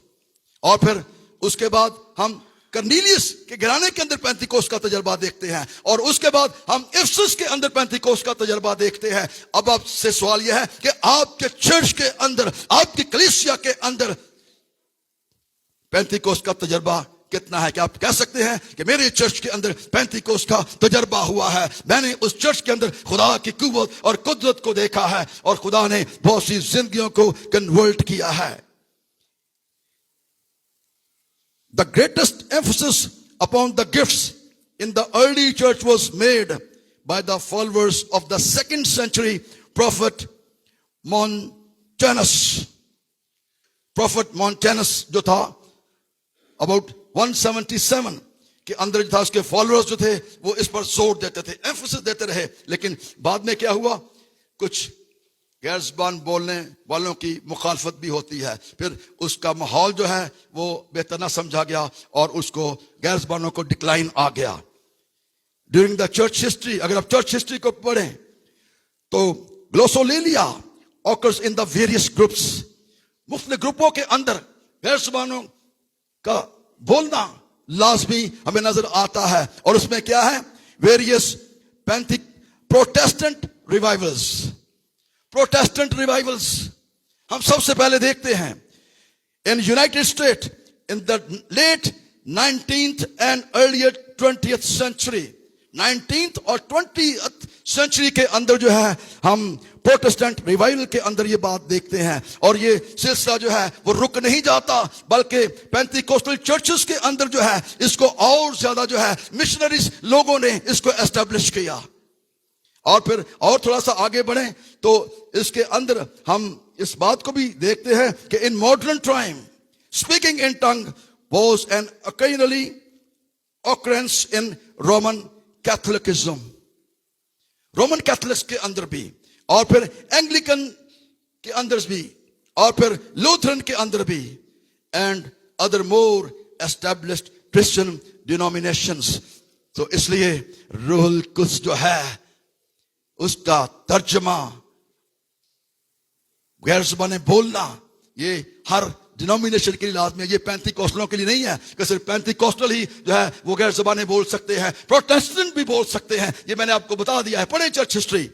और फिर उसके बाद हम कर्नीलियस के घराने के अंदर पेंतीकोस्ट का तजर्बा देखते हैं, और उसके बाद हम इफिसस के अंदर पेंतीकोस्ट का तजर्बा देखते हैं। अब आपसे सवाल यह है कि आपके चर्च के अंदर, आपकी कलीसिया के अंदर पेंतीकोस्ट का तजर्बा कितना है? कि आप कह सकते हैं कि मेरे चर्च के अंदर पेंतीकोस्ट का तजर्बा हुआ है, मैंने उस चर्च के अंदर खुदा की कुव्वत और कुदरत को देखा है, और खुदा ने बहुत सी जिंदगियों को कन्वर्ट किया है। The greatest emphasis upon the gifts in the early church was made by the followers of the 2nd century prophet Montanus. Prophet Montanus जो था about 177 के अंदर जो था, उसके फॉलोअर्स जो थे वो इस पर जोर देते थे, एम्फसिस देते रहे। लेकिन बाद में क्या हुआ, कुछ गैर ज़बान बोलने वालों की मुखालफत भी होती है, फिर उसका माहौल जो है वो बेहतर ना समझा गया और उसको गैर ज़बानों को डिक्लाइन आ गया। ड्यूरिंग द चर्च हिस्ट्री, अगर आप चर्च हिस्ट्री को पढ़ें तो glossolalia occurs in the various groups, मुख्तलिफ ग्रुपों के अंदर गैर जुबानों का बोलना लाजमी हमें नजर आता है। और उसमें क्या है? Various Protestant revivals. Protestant revivals हम सबसे पहले देखते हैं in United State in the late 19th and earlier 20th century। 19th और 20th सेंचुरी के अंदर जो है हम प्रोटेस्टेंट रिवाइवल के अंदर ये बात देखते हैं। और ये सिलसिला जो है वो रुक नहीं जाता, बल्कि पेंटिकोस्टल चर्चेस के अंदर जो है इसको और ज्यादा जो है मिशनरीज लोगों ने इसको एस्टेब्लिश किया। और फिर और थोड़ा सा आगे बढ़े तो इसके अंदर हम इस बात को भी देखते हैं कि in modern time speaking in tongue was an occasionally occurrence in Roman Catholicism। Roman Catholics के अंदर भी, और फिर एंग्लिकन के अंदर भी, और फिर लूथरन के अंदर भी, and other more established Christian denominations. तो इसलिए रूहुल कुद्स जो है उसका तर्जमा गैर ज़बानें बोलना ये हर डिनोमिनेशन के लिए लाजमी है। ये पेंटिकोस्टलों के लिए नहीं है कि सिर्फ पेंटिकोस्टल ही जो है वो गैर ज़बानें बोल सकते हैं, प्रोटेस्टेंट भी बोल सकते हैं। ये मैंने आपको बता दिया है, पढ़े चर्च हिस्ट्री।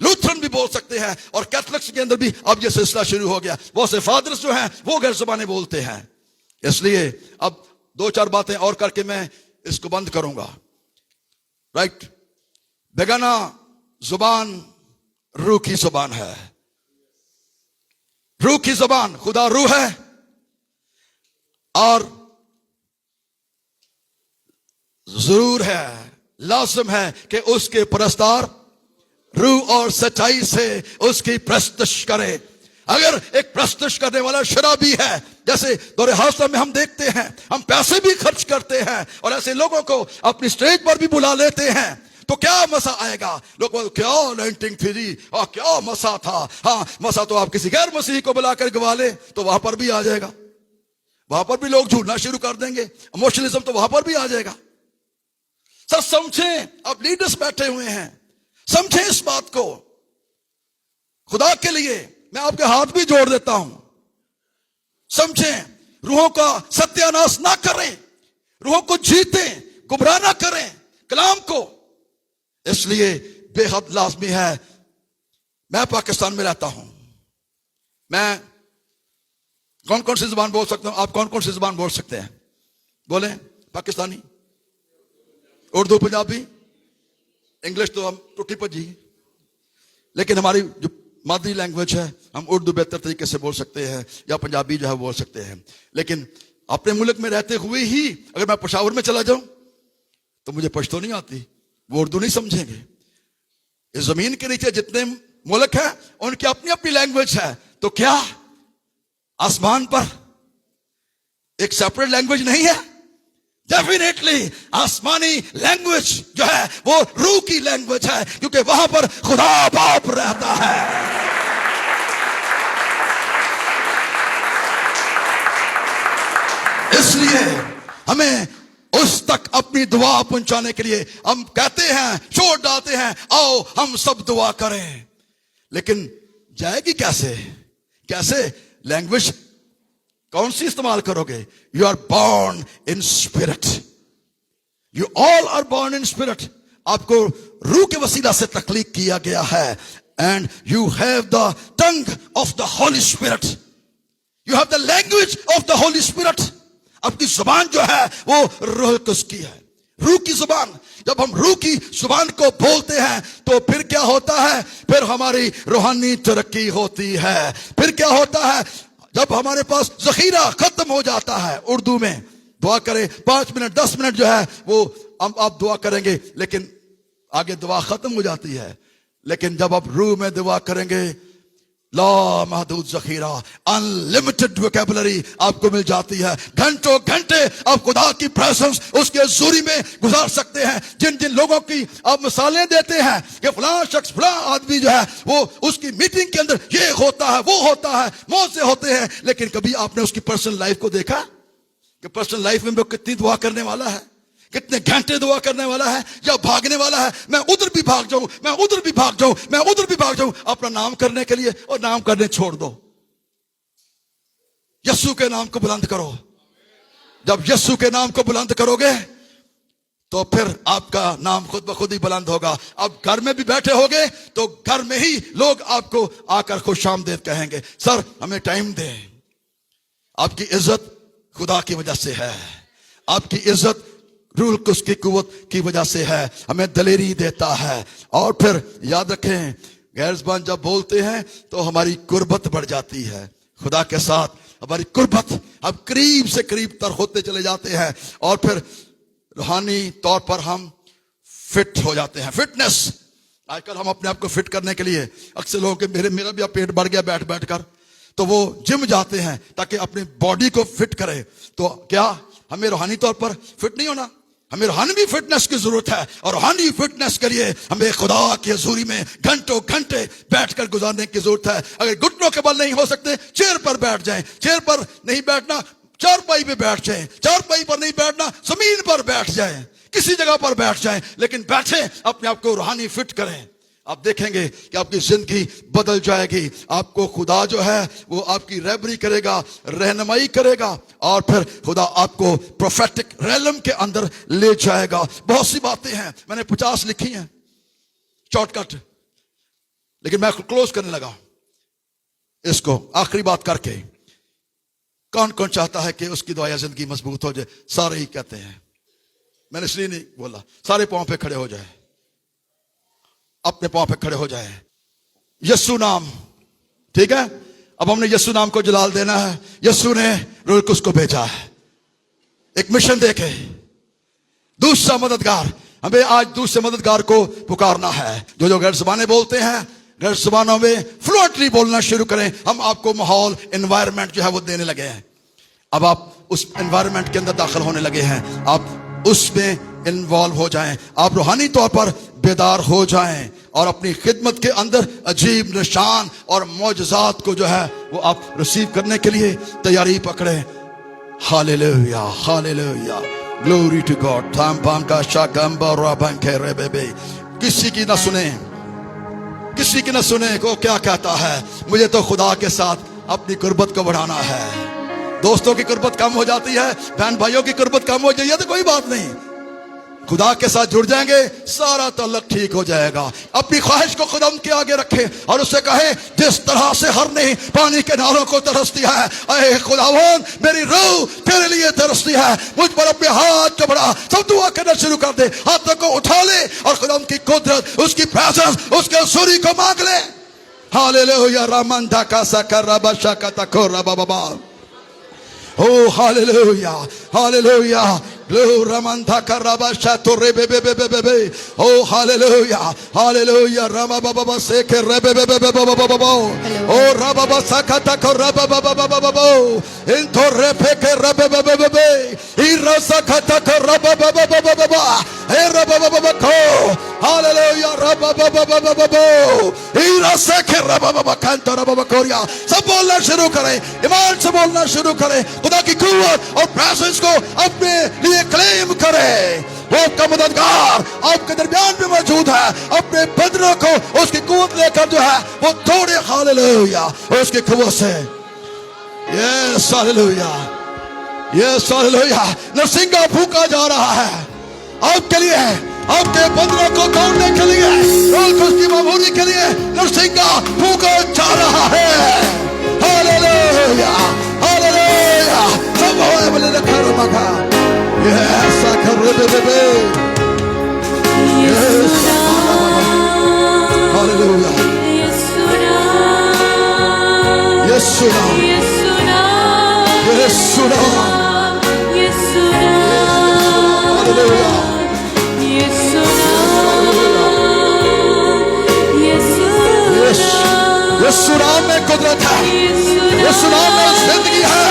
लूथरन भी बोल सकते हैं, और कैथलिक्स के अंदर भी अब ये सिलसिला शुरू हो गया। बहुत से फादर्स जो हैं वो गैर ज़बानें बोलते हैं। इसलिए अब दो चार बातें और करके मैं इसको बंद करूंगा। राइट, बेगाना जुबान रूह की जुबान है। रूह की जुबान, खुदा रूह है और जरूर है, लाजिम है कि उसके परस्तार रूह और सच्चाई से उसकी प्रस्तश करे। अगर एक प्रस्तश करने वाला शराबी है, जैसे दौरे हादसा में हम देखते हैं, हम पैसे भी खर्च करते हैं और ऐसे लोगों को अपनी स्टेज पर भी बुला लेते हैं, तो क्या मसा आएगा? लोग क्या अनॉइंटिंग थी जी, और क्या मसा था। हाँ, मसा तो आप किसी गैर मसीही को बुलाकर गवा ले तो वहां पर भी आ जाएगा, वहां पर भी लोग झूठना शुरू कर देंगे। इमोशनलिज्म तो वहां पर भी आ जाएगा। सर समझें, अब लीडर्स बैठे हुए हैं, समझें इस बात को। खुदा के लिए मैं आपके हाथ भी जोड़ देता हूं, समझें, रूहों का सत्यानाश ना करें, रूहों को जीतें, गुमराह ना करें कलाम को। इसलिए बेहद लाजमी है। मैं पाकिस्तान में रहता हूं, मैं कौन कौन सी जुबान बोल सकता हूं? आप कौन कौन सी जुबान बोल सकते हैं? बोले। पाकिस्तानी, उर्दू, पंजाबी, इंग्लिश तो हम टूटी भजी, लेकिन हमारी जो मादरी लैंग्वेज है हम उर्दू बेहतर तरीके से बोल सकते हैं, या पंजाबी जो है बोल सकते हैं। लेकिन अपने मुल्क में रहते हुए ही अगर मैं पेशावर में चला जाऊं तो मुझे पश्तो नहीं आती, वो उर्दू नहीं समझेंगे। इस जमीन के नीचे जितने मुल्क हैं उनकी अपनी अपनी लैंग्वेज है, तो क्या आसमान पर एक सेपरेट लैंग्वेज नहीं है? डेफिनेटली आसमानी लैंग्वेज जो है वो रूह की लैंग्वेज है, क्योंकि वहां पर खुदा बाप रहता है। इसलिए हमें उस तक अपनी दुआ पहुंचाने के लिए हम कहते हैं, शोर डालते हैं, आओ हम सब दुआ करें। लेकिन जाएगी कैसे? कैसे लैंग्वेज कौन सी इस्तेमाल करोगे? You are born in spirit, you all are born in spirit. आपको रूह के वसीला से तख्लीक किया गया है, and you have the tongue of the holy spirit, you have the language of the holy spirit. आपकी जुबान जो है वो रूह की है, रूह की जुबान। जब हम रूह की जुबान को बोलते हैं तो फिर क्या होता है? फिर हमारी रूहानी तरक्की होती है। फिर क्या होता है? जब हमारे पास जखीरा खत्म हो जाता है, उर्दू में दुआ करें 5 मिनट 10 मिनट जो है वो आप दुआ करेंगे, लेकिन आगे दुआ खत्म हो जाती है। लेकिन जब आप रूह में दुआ करेंगे, ला महदूद जखीरा, अनलिमिटेड वोकैबुलरी आपको मिल जाती है। घंटों घंटे आप खुदा की प्रेजेंस उसके हुजूरी में गुजार सकते हैं। जिन जिन लोगों की आप मिसालें देते हैं कि फलां शख्स फलां आदमी जो है वो उसकी मीटिंग के अंदर ये होता है वो होता है, मौत से होते हैं, लेकिन कभी आपने उसकी पर्सनल लाइफ को देखा कि पर्सनल लाइफ में वो कितनी दुआ करने वाला है, कितने घंटे दुआ करने वाला है, या भागने वाला है, मैं उधर भी भाग जाऊं, मैं उधर भी भाग जाऊं, मैं उधर भी भाग जाऊं, अपना नाम करने के लिए, और नाम करने छोड़ दो। यीशु के नाम को बुलंद करो। जब यीशु के नाम को बुलंद करोगे तो फिर आपका नाम खुद ब खुद ही बुलंद होगा। अब घर में भी बैठे होगे तो घर में ही लोग आपको आकर खुशामदीद कहेंगे। सर हमें टाइम दें। आपकी इज्जत खुदा की वजह से है, आपकी इज्जत रूल उसकी कुव्वत की वजह से है, हमें दलेरी देता है। और फिर याद रखें, गैर ज़बान जब बोलते हैं तो हमारी कुर्बत बढ़ जाती है खुदा के साथ, हमारी कुर्बत अब करीब से करीब तर होते चले जाते हैं। और फिर रूहानी तौर पर हम फिट हो जाते हैं। फिटनेस, आजकल हम अपने आप को फिट करने के लिए अक्सर लोगों के मेरा भी पेट बढ़ गया बैठ बैठ कर, तो वो जिम जाते हैं ताकि अपनी बॉडी को फिट करें। तो क्या हमें रूहानी तौर पर फिट नहीं होना? हमें रूहानी फिटनेस की जरूरत है। और रूहानी फिटनेस के लिए हमें खुदा की हजूरी में घंटों घंटे बैठकर गुजारने की जरूरत है। अगर घुटनों के बल नहीं हो सकते, चेयर पर बैठ जाएं। चेयर पर नहीं बैठना, चारपाई पे बैठ जाएं। चारपाई पर नहीं बैठना, जमीन पर बैठ जाएं, किसी जगह पर बैठ जाएं, लेकिन बैठे अपने आप को रूहानी फिट करें। आप देखेंगे कि आपकी जिंदगी बदल जाएगी। आपको खुदा जो है वो आपकी रहबरी करेगा, रहनुमाई करेगा, और फिर खुदा आपको प्रोफेटिक रेलम के अंदर ले जाएगा। बहुत सी बातें हैं, मैंने 50 लिखी हैं शॉर्टकट, लेकिन मैं क्लोज करने लगा इसको आखिरी बात करके। कौन कौन चाहता है कि उसकी दुआ जिंदगी मजबूत हो जाए? सारे ही कहते हैं। मैंने इसलिए नहीं बोला, सारे पांव पे खड़े हो जाए, अपने पांव पे खड़े हो जाए। यीशु नाम, ठीक है? अब हमने यीशु नाम को जलाल देना है। यीशु ने रूह कुद्स को भेजा है एक मिशन देके। दूसरा मददगार, हमें आज दूसरे मददगार को पुकारना है। जो गैर ज़बानें बोलते हैं, गैर ज़बानों में फ्लुएंटली बोलना शुरू करें। हम आपको माहौल, एनवायरनमेंट जो है वो देने लगे हैं। अब आप उस एनवायरनमेंट के अंदर दाखिल होने लगे हैं, आप उसमें इन्वॉल्व हो जाएं, आप रूहानी तौर पर बेदार हो जाएं, और अपनी खिदमत के अंदर अजीब निशान और मौजज़ात को जो है वो आप रिसीव करने के लिए तैयारी पकड़े। Hallelujah, hallelujah, glory to God. थाम पाम का शाकंबा राबन के रेबेबे। किसी की ना सुने, किसी की ना सुने को क्या कहता है। मुझे तो खुदा के साथ अपनी कुर्बत को बढ़ाना है। दोस्तों की कुर्बत कम हो जाती है, बहन भाइयों की कुर्बत कम हो जाए तो कोई बात नहीं, खुदा के साथ जुड़ जाएंगे, सारा ताल्लुक ठीक हो जाएगा। अपनी ख्वाहिश को खुदा के आगे रखें और उससे कहे, जिस तरह से हर नहीं पानी के नालों को तरसती है, अरे खुदावन मेरी रूह तेरे लिए तरसती है। मुझ पर अपने हाथ को बढ़ा, सब दुआ करना शुरू कर दे, हाथों को उठा ले और खुदा की कुदरत, उसकी प्रेजेंस, उसके सूरी को मांग ले। हालेलुया, रामन ढाका सकर रबा शका तको रबा बाबा। Oh hallelujah, hallelujah. Glory Ramantha Karaba Shato Rebe Bebe Bebe. Oh hallelujah, hallelujah. Rama Baba Seke Rebe Bebe Bebe. Oh Rababa Sakata Koraba Baba Baba. Into Repeke Rebe Bebe Bebe. Ira Sakata Koraba Baba Baba. Era Baba Baba Ko. Hallelujah, Rabba Baba Baba Baba. Ira Seke Rabba Baba Kanto Rabba Korea. सब बोलना शुरू करें, ईमान से बोलना शुरू करें, खुदा की कुव्वत और प्रेजेंस को अपने लिए क्लेम करें। वो आपका मददगार आपके दरमियान में मौजूद है। अपने बदनों को उसकी कुव्वत लेकर जो है वो तोड़े। हालेलुया, उसकी कुव्वत से। Yes hallelujah, yes hallelujah. नरसिंगा फूंका जा रहा है आपके लिए, आपके बंदरों को तोड़ने के लिए, उसकी मामूली के लिए नरसिंगा फूंका जा रहा है। Hallelujah, hallelujah. सब होए बोले रखा मगा। यस कर बे बे। Yes hallelujah. Yeshu hallelujah. Yeshu नाम में कुदरत है, यीशु नाम में जिंदगी है,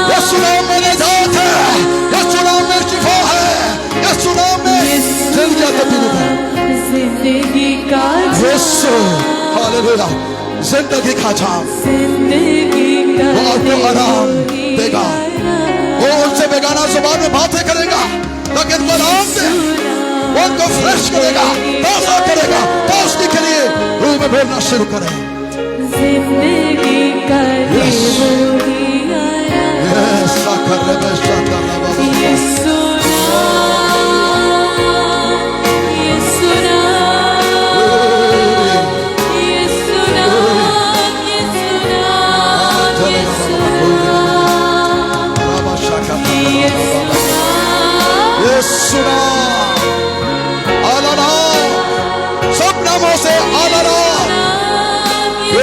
यीशु नाम में निजात है, यीशु नाम में शिफा है, यीशु नाम में जिंदगी है। जिंदगी का यीशु हालेलुया, जिंदगी का जाम, वो आपको आराम देगा। वो उनसे बेगाना जुबान में बातें करेगा ताकि उनको आराम दे, वो उनको फ्रेश करेगा, ताज़ा करेगा, ताज़गी के लिए रूह में बोलना शुरू करें। जिंदगी का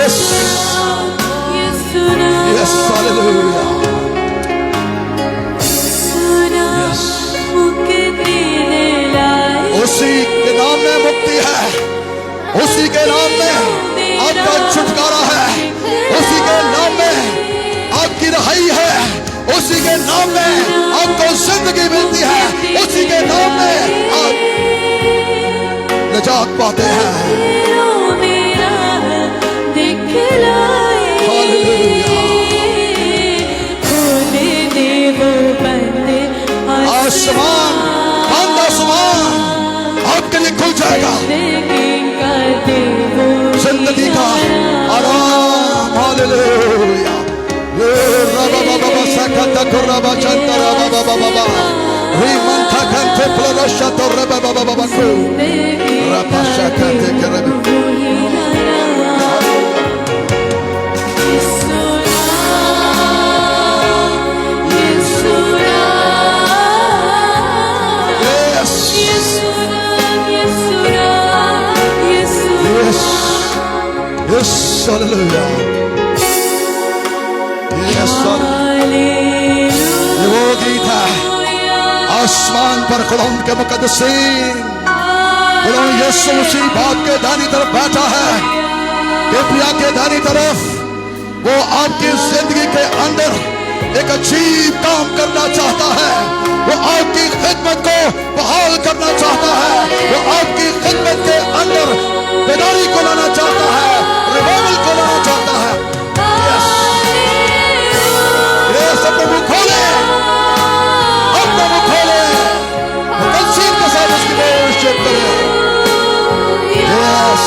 Yes. Yes, hallelujah. Yes. उसी के नाम में मुक्ति है, उसी के नाम में आपका छुटकारा है, उसी के नाम में आपकी रहाई है, उसी के नाम में आपको जिंदगी मिलती है, उसी के नाम में आप निजात पाते हैं। आसमान, बंद आसमान आपके लिए खुल जाएगा, जिंदगी का आराम। हालेलुया। रबा बाबा सकता कुरबा चंदा रबा बाबा रीमंथा कंते प्लरशा तो रबा बाबा को रबा शकते करबे। Yes, hallelujah. Yes, hallelujah. ये वो गीत है, आसमान पर खुदावंद के मुकद्दसीन, खुदावंद यीशु मसीह बाप के दाहिनी तरफ बैठा है, किबरिया के दाहिनी तरफ। वो आपकी जिंदगी के अंदर एक अजीब काम करना चाहता है, वो आपकी खिदमत को बहाल करना चाहता है, वो आपकी खिदमत के अंदर बेदारी को लाना चाहता है, रिवाइवल को लाना चाहता है। यस, यस, अपने मुंह खोले, अपने मुंह खोले, कंसील के साथ उसकी वर्शिप करें। यस,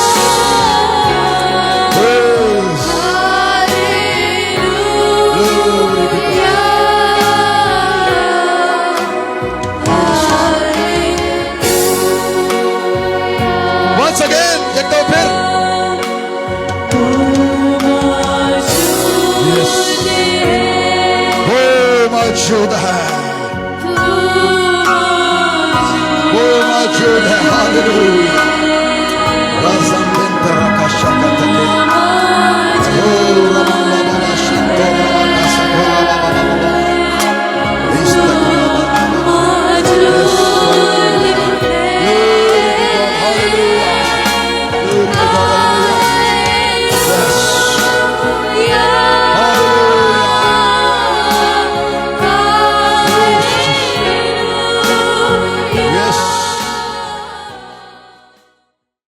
once again, एक दो फिर। Yes, वो मौजूद है, वो मौजूद है। हालेलुया।